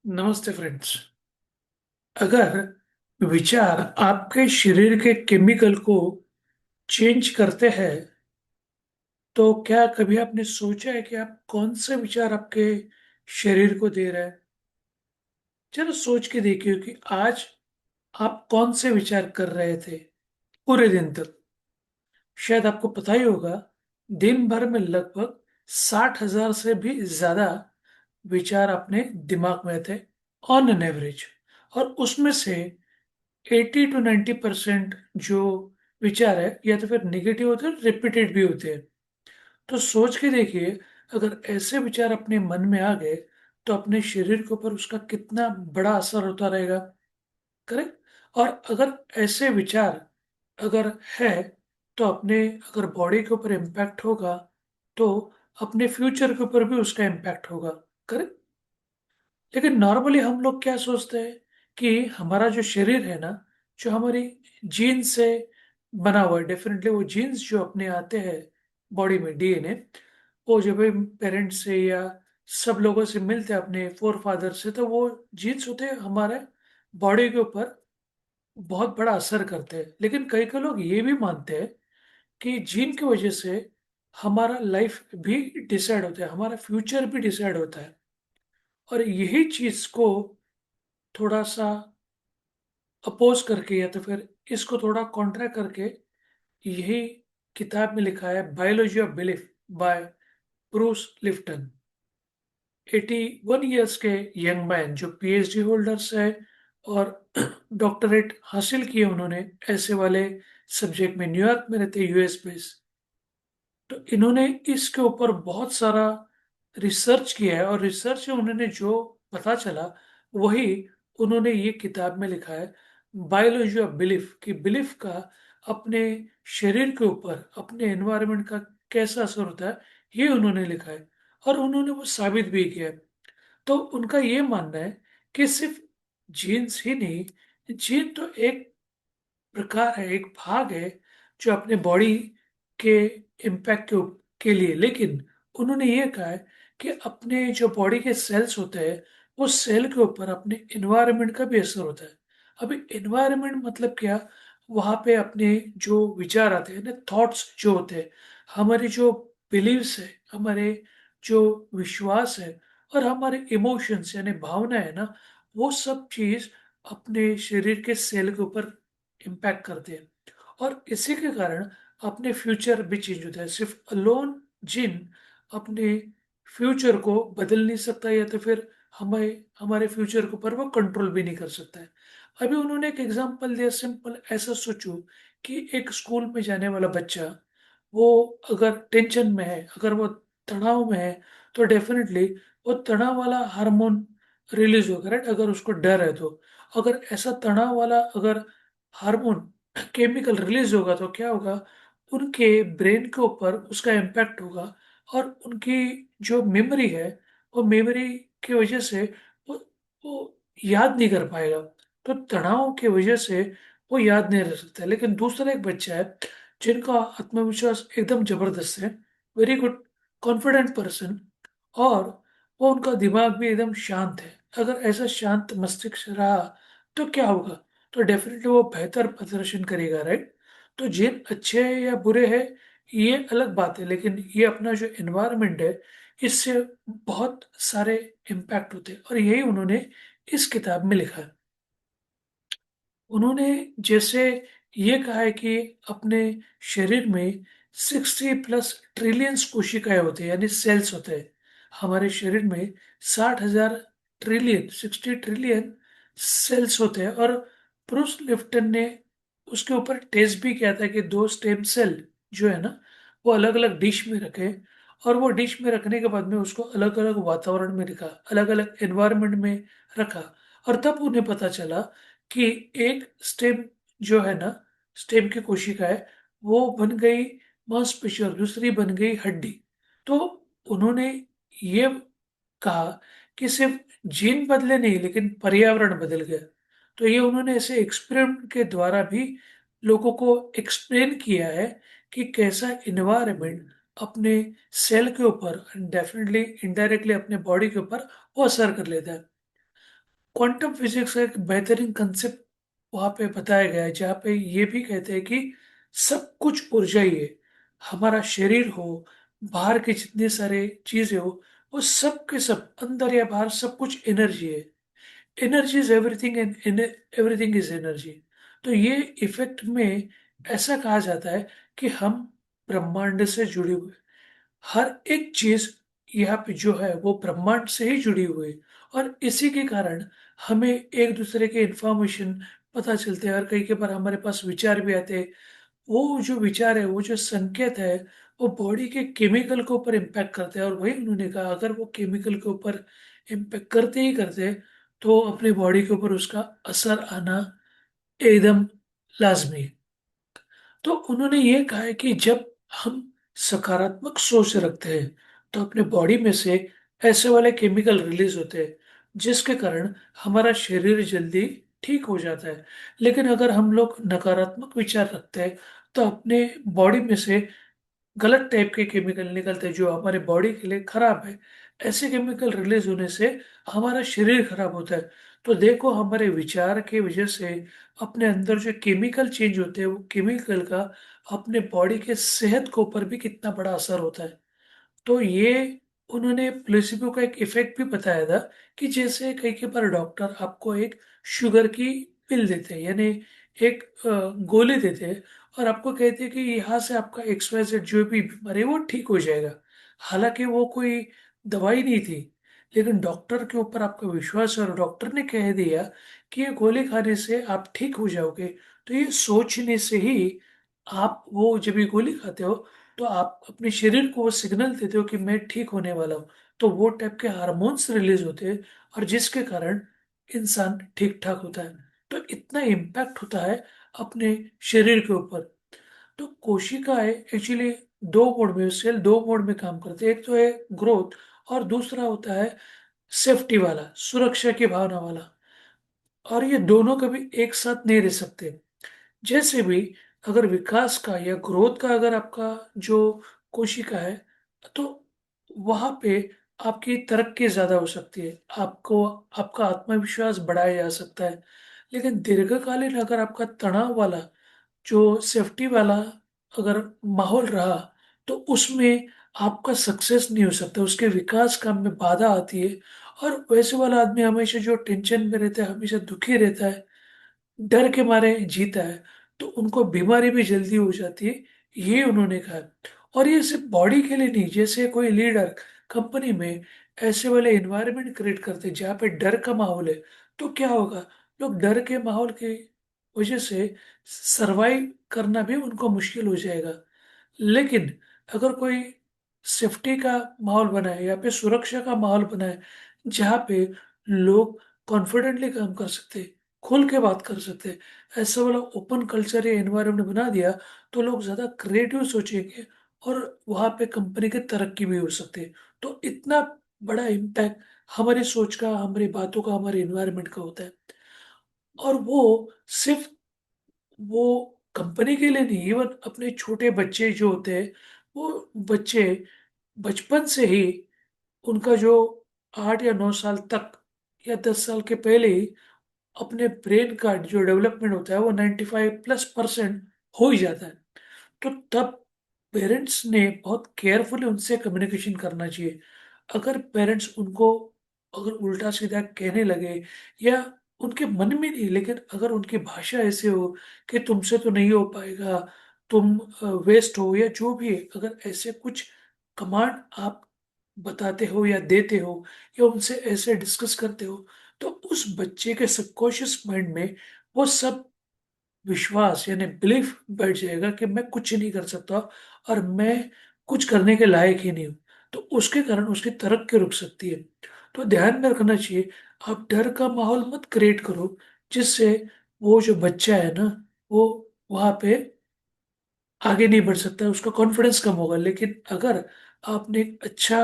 नमस्ते फ्रेंड्स। अगर विचार आपके शरीर के केमिकल को चेंज करते हैं तो क्या कभी आपने सोचा है कि आप कौन से विचार आपके शरीर को दे रहे हैं? चलो सोच के देखिए कि आज आप कौन से विचार कर रहे थे पूरे दिन तक। शायद आपको पता ही होगा, दिन भर में लगभग 60,000 से भी ज्यादा विचार अपने दिमाग में थे ऑन एन एवरेज। और उसमें से 80 to 90% जो विचार है या तो फिर निगेटिव होते हैं, रिपीटेड भी होते हैं। तो सोच के देखिए, अगर ऐसे विचार अपने मन में आ गए तो अपने शरीर के ऊपर उसका कितना बड़ा असर होता रहेगा। करेक्ट। और अगर ऐसे विचार अगर है तो अपने अगर बॉडी के ऊपर इम्पैक्ट होगा तो अपने फ्यूचर के ऊपर भी उसका इम्पैक्ट होगा। करेक्ट। लेकिन नॉर्मली हम लोग क्या सोचते हैं कि हमारा जो शरीर है ना, जो हमारी जीन्स से बना हुआ है, डेफिनेटली वो जीन्स जो अपने आते हैं बॉडी में, डीएनए, वो जब पेरेंट्स से या सब लोगों से मिलते हैं अपने फोर फादर से, तो वो जीन्स होते हैं हमारे बॉडी के ऊपर बहुत बड़ा असर करते हैं। लेकिन कई कई लोग ये भी मानते हैं कि जीन की वजह से हमारा लाइफ भी डिसाइड होता है, हमारा फ्यूचर भी डिसाइड होता है। और यही चीज को थोड़ा सा अपोज करके या तो फिर इसको थोड़ा कॉन्ट्रा करके यही किताब में लिखा है biology of belief bye Bruce Lifton. 81 years के यंग मैन जो पीएचडी होल्डर्स है और डॉक्टरेट हासिल किए उन्होंने ऐसे वाले सब्जेक्ट में, न्यूयॉर्क में रहते, यूएस बेस। तो इन्होंने इसके ऊपर बहुत सारा रिसर्च किया है और रिसर्च से उन्होंने जो पता चला वही उन्होंने ये किताब में लिखा है, बायोलॉजी ऑफ बिलीफ, कि बिलीफ का अपने शरीर के ऊपर अपने एनवायरनमेंट का कैसा असर होता है, ये उन्होंने लिखा है। और उन्होंने वो साबित भी किया है। तो उनका ये मानना है कि सिर्फ जीन्स ही नहीं, जीन तो एक प्रकार है, एक भाग है जो अपने बॉडी के इम्पैक्ट के लिए, लेकिन उन्होंने ये कहा है कि अपने जो बॉडी के सेल्स होते हैं वो सेल के ऊपर अपने एनवायरनमेंट का भी असर होता है। अभी एनवायरनमेंट मतलब क्या? वहाँ पे अपने जो विचार आते हैं ना, थॉट्स जो होते हैं, हमारे जो बिलीव्स है, हमारे जो विश्वास है, और हमारे इमोशंस यानी भावना है ना, वो सब चीज अपने शरीर के सेल के ऊपर इम्पैक्ट करते हैं। और इसी के कारण अपने फ्यूचर भी चेंज होता है। सिर्फ अलोन जिन अपने फ्यूचर को बदल नहीं सकता या तो फिर हमें हमारे फ्यूचर के ऊपर वो कंट्रोल भी नहीं कर सकता है। अभी उन्होंने एक एग्जांपल दिया, सिंपल ऐसा सोचो कि एक स्कूल में जाने वाला बच्चा, वो अगर टेंशन में है, अगर वो तनाव में है, तो डेफिनेटली वो तनाव वाला हार्मोन रिलीज होगा, राइट? अगर उसको डर है तो अगर ऐसा तनाव वाला अगर हार्मोन केमिकल रिलीज होगा तो क्या होगा? उनके ब्रेन के ऊपर उसका इम्पैक्ट होगा और उनकी जो मेमोरी है, वो मेमोरी की वजह से वो याद नहीं कर पाएगा। तो तनाव की वजह से वो याद नहीं रख सकता। लेकिन दूसरा एक बच्चा है जिनका आत्मविश्वास एकदम जबरदस्त है, वेरी गुड कॉन्फिडेंट पर्सन, और वो उनका दिमाग भी एकदम शांत है। अगर ऐसा शांत मस्तिष्क रहा तो क्या होगा? तो डेफिनेटली वो बेहतर प्रदर्शन करेगा, राइट? तो जिन अच्छे हैं या बुरे हैं ये अलग बात है, लेकिन ये अपना जो एनवायरनमेंट है इससे बहुत सारे इम्पैक्ट होते हैं और यही उन्होंने इस किताब में लिखा है। उन्होंने जैसे ये कहा है कि अपने शरीर में 60+ ट्रिलियंस कोशिकाएं होती है यानी सेल्स होते हैं। हमारे शरीर में 60,000 ट्रिलियन, 60 ट्रिलियन सेल्स होते हैं। और ब्रूस लिप्टन ने उसके ऊपर टेस्ट भी किया था कि दो स्टेम सेल जो है ना, वो अलग अलग डिश में रखे, और वो डिश में रखने के बाद में उसको अलग अलग वातावरण में रखा, अलग अलग एनवायरनमेंट में रखा। और तब उन्हें पता चला कि एक स्टेम जो है ना, स्टेम की कोशिका है, वो बन गई मांसपेशी और दूसरी बन गई हड्डी। तो उन्होंने ये कहा कि सिर्फ जीन बदले नहीं लेकिन पर्यावरण बदल गया। तो ये उन्होंने ऐसे एक्सपेरिमेंट के द्वारा भी लोगों को एक्सप्लेन किया है कि कैसा इन्वायरमेंट अपने सेल के ऊपर, डेफिनेटली इनडायरेक्टली अपने बॉडी के ऊपर वो असर कर लेता है। क्वांटम फिजिक्स का एक बेहतरीन कंसेप्ट वहां पे बताया गया है, जहाँ पे ये भी कहते हैं कि सब कुछ ऊर्जा ही है। हमारा शरीर हो, बाहर के जितने सारे चीजें हो, वो सब के सब, अंदर या बाहर, सब कुछ एनर्जी है। Energy is everything and everything is energy. तो ये इफेक्ट में ऐसा कहा जाता है कि हम ब्रह्मांड से जुड़े हुए, हर एक चीज यहाँ पे जो है वो ब्रह्मांड से ही जुड़ी हुई है। और इसी के कारण हमें एक दूसरे के इंफॉर्मेशन पता चलते हैं, और कई के बार हमारे पास विचार भी आते हैं। वो जो विचार है, वो जो संकेत है, वो बॉडी के केमिकल के ऊपर इम्पैक्ट करते हैं। और वही उन्होंने कहा, अगर वो केमिकल के ऊपर इम्पैक्ट करते ही करते, तो अपनी बॉडी के ऊपर उसका असर आना एकदम लाजमी है। तो उन्होंने ये कहा है कि जब हम सकारात्मक सोच रखते हैं, तो अपने बॉडी में से ऐसे वाले केमिकल रिलीज होते हैं, जिसके कारण हमारा शरीर जल्दी ठीक हो जाता है। लेकिन अगर हम लोग नकारात्मक विचार रखते हैं, तो अपने बॉडी में से गलत टाइप के केमिकल निकलते हैं, जो हमारे बॉडी के लिए खराब है। ऐसे केमिकल रिलीज होने से हमारा शरीर खराब होता है। तो देखो, हमारे विचार के वजह से अपने अंदर जो केमिकल चेंज होते हैं, वो केमिकल का अपने बॉडी के सेहत के ऊपर भी कितना बड़ा असर होता है। तो ये उन्होंने प्लेसिबो का एक इफेक्ट भी बताया था, कि जैसे कई के बार डॉक्टर आपको एक शुगर की पिल देते हैं, यानी एक गोली देते हैं, और आपको कहते हैं कि यहाँ से आपका XYZ जो भी बीमारी है वो ठीक हो जाएगा। हालांकि वो कोई दवाई नहीं थी, लेकिन डॉक्टर के ऊपर आपका विश्वास है और डॉक्टर ने कह दिया कि ये गोली खाने से आप ठीक हो जाओगे। तो ये सोचने से ही आप वो जब ये गोली खाते हो, तो आप अपने शरीर को वो सिग्नल देते हो कि मैं ठीक होने वाला हूँ। तो वो टाइप के हार्मोन्स रिलीज होते हैं, और जिसके कारण इंसान ठीक ठाक होता है। तो इतना इम्पैक्ट होता है अपने शरीर के ऊपर। तो कोशिकाएं एक्चुअली दो मोड में, सेल दो मोड में काम करते हैं। एक तो है ग्रोथ, और दूसरा होता है सेफ्टी वाला, सुरक्षा की भावना वाला। और ये दोनों कभी एक साथ नहीं रह सकते। जैसे भी, अगर विकास का या ग्रोथ का अगर आपका जो कोशिका है, तो वहां पे आपकी तरक्की ज्यादा हो सकती है, आपको आपका आत्मविश्वास बढ़ाया जा सकता है। लेकिन दीर्घकालीन अगर आपका तनाव वाला, जो सेफ्टी वाला अगर माहौल रहा, तो उसमें आपका सक्सेस नहीं हो सकता, उसके विकास काम में बाधा आती है। और वैसे वाला आदमी हमेशा जो टेंशन में रहता है, हमेशा दुखी रहता है, डर के मारे जीता है, तो उनको बीमारी भी जल्दी हो जाती है। ये उन्होंने कहा। और ये सिर्फ बॉडी के लिए नहीं, जैसे कोई लीडर कंपनी में ऐसे वाले एनवायरनमेंट क्रिएट करते हैं जहाँ पे डर का माहौल है, तो क्या होगा, लोग डर के माहौल के वजह से सरवाइव करना भी उनको मुश्किल हो जाएगा। लेकिन अगर कोई सेफ्टी का माहौल बनाए, या पे सुरक्षा का माहौल बनाए, जहाँ पे लोग कॉन्फिडेंटली काम कर सकते, खुल के बात कर सकते, ऐसा वाला ओपन कल्चर या एनवायरनमेंट बना दिया, तो लोग ज़्यादा क्रिएटिव सोचेंगे, और वहाँ पे कंपनी की तरक्की भी हो सकती है। तो इतना बड़ा इम्पैक्ट हमारी सोच का, हमारी बातों का, हमारे एनवायरनमेंट का होता है। और वो सिर्फ वो कंपनी के लिए नहीं, इवन अपने छोटे बच्चे जो होते हैं, वो बच्चे बचपन से ही, उनका जो 8 या 9 साल तक या 10 साल के पहले ही अपने ब्रेन का जो डेवलपमेंट होता है, वो 95+% हो ही जाता है। तो तब पेरेंट्स ने बहुत केयरफुली उनसे कम्युनिकेशन करना चाहिए। अगर पेरेंट्स उनको अगर उल्टा सीधा कहने लगे, या उनके मन में नहीं, लेकिन अगर उनकी भाषा ऐसे हो कि तुमसे तो नहीं हो पाएगा, तुम वेस्ट हो, या जो भी है, अगर ऐसे कुछ कमांड आप बताते हो या देते हो, या उनसे ऐसे डिस्कस करते हो, तो उस बच्चे के सबकॉन्शियस माइंड में वो सब विश्वास यानी बिलीफ बैठ जाएगा कि मैं कुछ नहीं कर सकता, और मैं कुछ करने के लायक ही नहीं हूँ। तो उसके कारण उसकी तरक्की रुक सकती है। तो ध्यान में रखना चाहिए, आप डर का माहौल मत क्रिएट करो, जिससे वो जो बच्चा है ना, वो वहाँ पे आगे नहीं बढ़ सकता, उसका कॉन्फिडेंस कम होगा। लेकिन अगर आपने एक अच्छा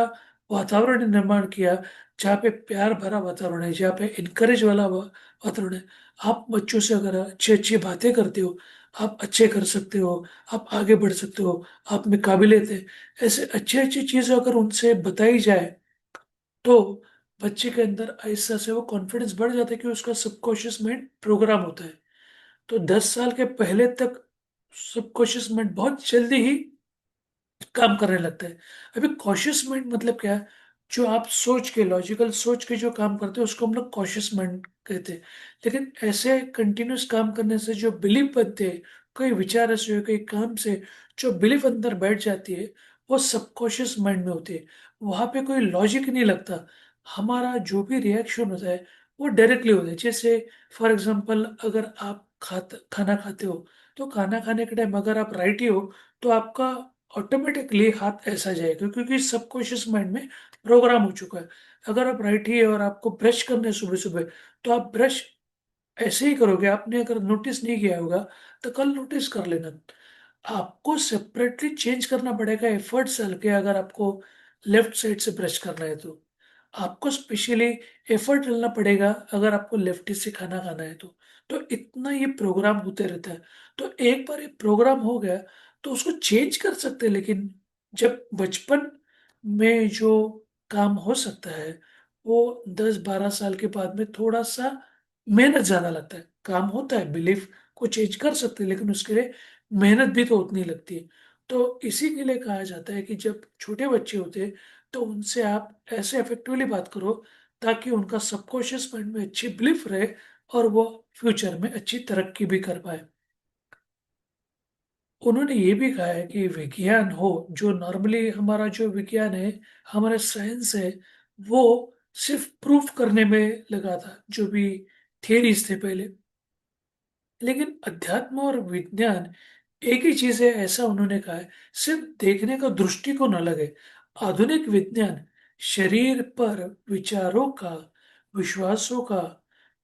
वातावरण निर्माण किया, जहाँ पे प्यार भरा वातावरण है, जहाँ पे इनकरेज वाला वातावरण है, आप बच्चों से अगर अच्छी अच्छी बातें करते हो, आप अच्छे कर सकते हो, आप आगे बढ़ सकते हो, आप में काबिलियत है, ऐसे अच्छी अच्छी चीज़ें अगर उनसे बताई जाए, तो बच्चे के अंदर ऐसा से वो कॉन्फिडेंस बढ़ जाता है कि उसका सबकॉन्शियस माइंड प्रोग्राम होता है। तो 10 साल के पहले तक सबकॉन्शियस माइंड बहुत जल्दी ही काम करने लगता है। अभी कॉशियस माइंड मतलब क्या है? जो आप सोच के, लॉजिकल सोच के जो काम करते हैं उसको हम लोग कॉशियस माइंड कहते हैं। लेकिन ऐसे कंटिन्यूस काम करने से जो बिलीफ बनते हैं, कोई विचार ऐसे हो, कोई काम से जो बिलीफ अंदर बैठ जाती है, वो सबकॉशियस माइंड में होती है। वहां पे कोई लॉजिक नहीं लगता। हमारा जो भी रिएक्शन होता है वो डायरेक्टली होता है। जैसे फॉर एग्जाम्पल, अगर आप खाना खाते हो, तो खाना खाने के टाइम अगर आप राइटी हो, तो आपका ऑटोमेटिकली हाथ ऐसा जाएगा, क्योंकि सबकॉन्शियस माइंड में प्रोग्राम हो चुका है। अगर आप राइट ही है और आपको ब्रश करना है सुबह सुबह, तो आप ब्रश ऐसे ही करोगे। आपने अगर नोटिस नहीं किया होगा तो कल नोटिस कर लेना। आपको सेपरेटली चेंज करना पड़ेगा एफर्ट्स डाल के। अगर आपको लेफ्ट साइड से ब्रश करना है तो आपको स्पेशली एफर्ट डालना पड़ेगा। अगर आपको लेफ्टी से खाना खाना है तो इतना ये प्रोग्राम होते रहता है। तो एक बार ये प्रोग्राम हो गया तो उसको चेंज कर सकते हैं। लेकिन जब बचपन में जो काम हो सकता है, वो 10-12 साल के बाद में थोड़ा सा मेहनत ज्यादा लगता है। काम होता है, बिलीफ को चेंज कर सकते हैं, लेकिन उसके लिए मेहनत भी तो उतनी लगती है। तो इसी के लिए कहा जाता है कि जब छोटे बच्चे होते हैं तो उनसे आप ऐसे इफेक्टिवली बात करो ताकि उनका सबकॉन्शियस माइंड में अच्छी बिलीफ रहे और वो फ्यूचर में अच्छी तरक्की भी कर पाए। उन्होंने ये भी कहा है कि विज्ञान हो, जो नॉर्मली हमारा जो विज्ञान है, हमारा साइंस है, वो सिर्फ प्रूफ करने में लगा था, जो भी थियरीज थे पहले। लेकिन अध्यात्म और विज्ञान एक ही चीज है, ऐसा उन्होंने कहा है। सिर्फ देखने का दृष्टिकोण अलग है। आधुनिक विज्ञान शरीर पर विचारों का, विश्वासों का,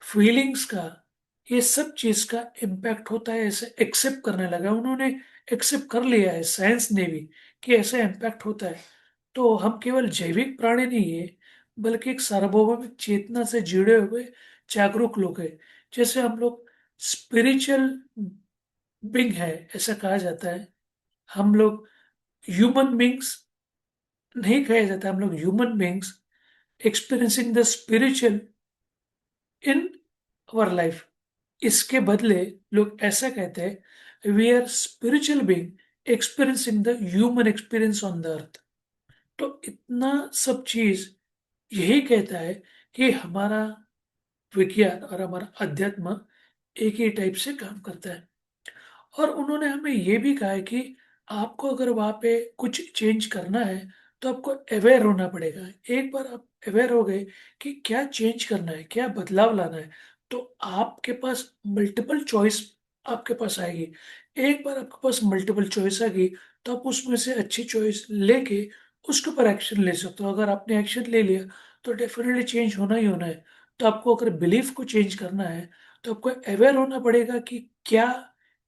फीलिंग्स का, ये सब चीज का इम्पैक्ट होता है, ऐसे एक्सेप्ट करने लगा। उन्होंने एक्सेप्ट कर लिया है, साइंस ने भी, कि ऐसा इम्पैक्ट होता है। तो हम केवल जैविक प्राणी नहीं है, बल्कि एक सार्वभौमिक चेतना से जुड़े हुए जागरूक लोग हैं। जैसे हम लोग स्पिरिचुअल बीइंग है, ऐसा कहा जाता है। हम लोग ह्यूमन बींग्स नहीं कहा जाता, हम लोग human beings experiencing the spiritual in our life. इसके बदले लोग ऐसा कहते हैं, we are spiritual being experiencing the human experience on the earth. तो इतना सब चीज यही कहता है कि हमारा विज्ञान और हमारा अध्यात्म एक ही टाइप से काम करता है। और उन्होंने हमें ये भी कहा है कि आपको अगर वहाँ पे कुछ चेंज करना है तो आपको अवेयर होना पड़ेगा। एक बार आप अवेयर हो गए कि क्या चेंज करना है, क्या बदलाव लाना है, तो आपके पास मल्टीपल चॉइस आपके पास आएगी। एक बार आपके पास मल्टीपल चॉइस आ गई तो आप उसमें से अच्छी चॉइस लेके उसके ऊपर एक्शन ले सकते हो। अगर आपने एक्शन ले लिया तो डेफिनेटली चेंज होना ही होना है। तो आपको अगर बिलीफ को चेंज करना है तो आपको अवेयर होना पड़ेगा कि क्या,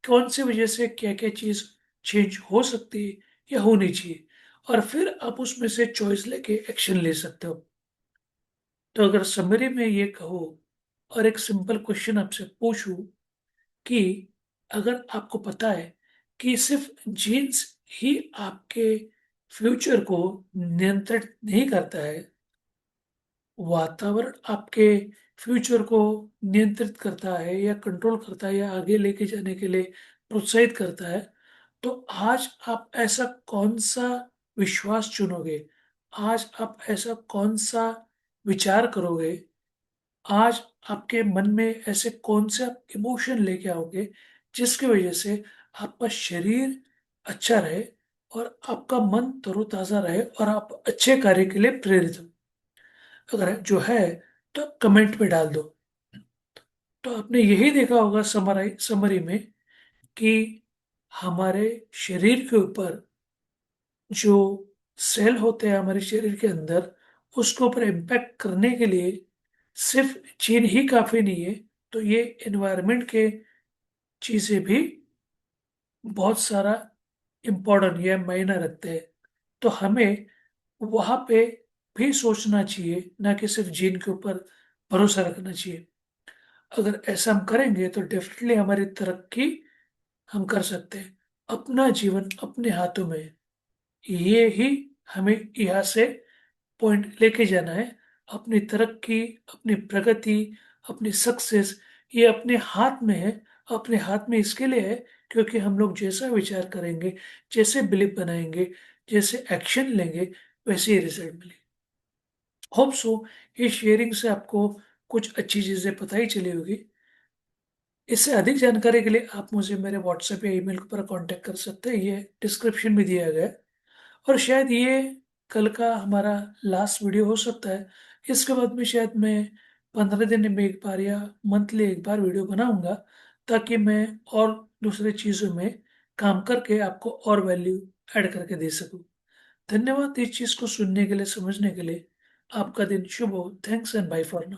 कौन सी वजह से क्या क्या चीज चेंज हो सकती है या होनी चाहिए, और फिर आप उसमें से चॉइस लेके एक्शन ले सकते हो। तो अगर समरी में ये कहो और एक सिंपल क्वेश्चन आपसे पूछूं कि अगर आपको पता है कि सिर्फ जीन्स ही आपके फ्यूचर को नियंत्रित नहीं करता है, वातावरण आपके फ्यूचर को नियंत्रित करता है या कंट्रोल करता है या आगे लेके जाने के लिए प्रोत्साहित करता है, तो आज आप ऐसा कौन सा विश्वास चुनोगे? आज आप ऐसा कौन सा विचार करोगे? आज आपके मन में ऐसे कौन से आप इमोशन लेके आओगे जिसकी वजह से आपका शरीर अच्छा रहे और आपका मन तरोताजा रहे और आप अच्छे कार्य के लिए प्रेरित हो? अगर जो है तो कमेंट में डाल दो। तो आपने यही देखा होगा समरी में कि हमारे शरीर के ऊपर जो सेल होते हैं हमारे शरीर के अंदर, उसके ऊपर इम्पैक्ट करने के लिए सिर्फ जीन ही काफी नहीं है। तो ये एनवायरनमेंट के चीजें भी बहुत सारा इम्पोर्टेंट या मायने रखते हैं। तो हमें वहां पे भी सोचना चाहिए, ना कि सिर्फ जीन के ऊपर भरोसा रखना चाहिए। अगर ऐसा हम करेंगे तो डेफिनेटली हमारी तरक्की हम कर सकते हैं। अपना जीवन अपने हाथों में है। ये ही हमें यहाँ से पॉइंट लेके जाना है। अपनी तरक्की, अपनी प्रगति, अपनी सक्सेस ये अपने हाथ में है। अपने हाथ में इसके लिए है क्योंकि हम लोग जैसा विचार करेंगे, जैसे बिलीव बनाएँगे, जैसे एक्शन लेंगे, वैसे ही रिज़ल्ट मिलेंगे। होप सो ये शेयरिंग से आपको कुछ अच्छी चीज़ें पता ही चली होगी। इससे अधिक जानकारी के लिए आप मुझे मेरे व्हाट्सएप या ईमेल पर कॉन्टैक्ट कर सकते हैं, ये डिस्क्रिप्शन में दिया गया है। और शायद ये कल का हमारा लास्ट वीडियो हो सकता है। इसके बाद में शायद मैं 15 दिन में 1 बार या मंथली 1 बार वीडियो बनाऊँगा, ताकि मैं और दूसरी चीज़ों में काम करके आपको और वैल्यू ऐड करके दे सकूँ। धन्यवाद इस चीज़ को सुनने के लिए, समझने के लिए। आपका दिन शुभ हो। Thanks and bye for now.